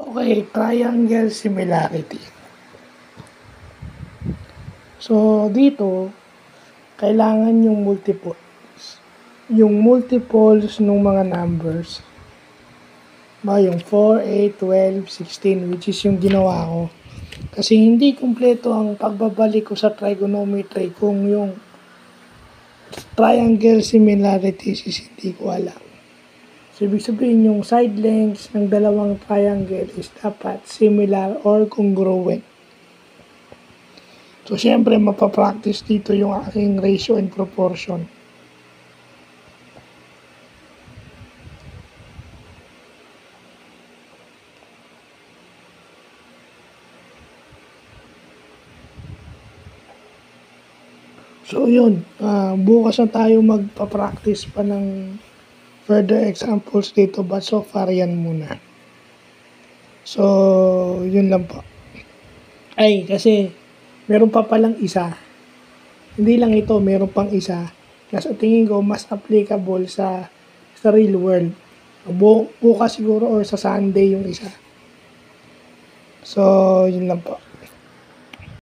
Okay, triangle similarity. So, dito, kailangan yung multiples. Yung multiples ng mga numbers. Yung 4, 8, 12, 16, which is yung ginawa ko. Kasi hindi kumpleto ang pagbabalik ko sa trigonometry kung yung triangle similarities is hindi ko alam. So, ibig sabihin yung side lengths ng dalawang triangle is dapat similar or congruent. So, syempre, mapapractice dito yung aking ratio and proportion. So, yun. Bukas na tayo magpapractice pa ng further examples dito, but so far yan muna. So, yun lang po. Ay, kasi meron pa palang isa. Hindi lang ito, meron pang isa. Na sa tingin ko, mas applicable sa real world. Bukas siguro or sa Sunday yung isa. So, yun lang po.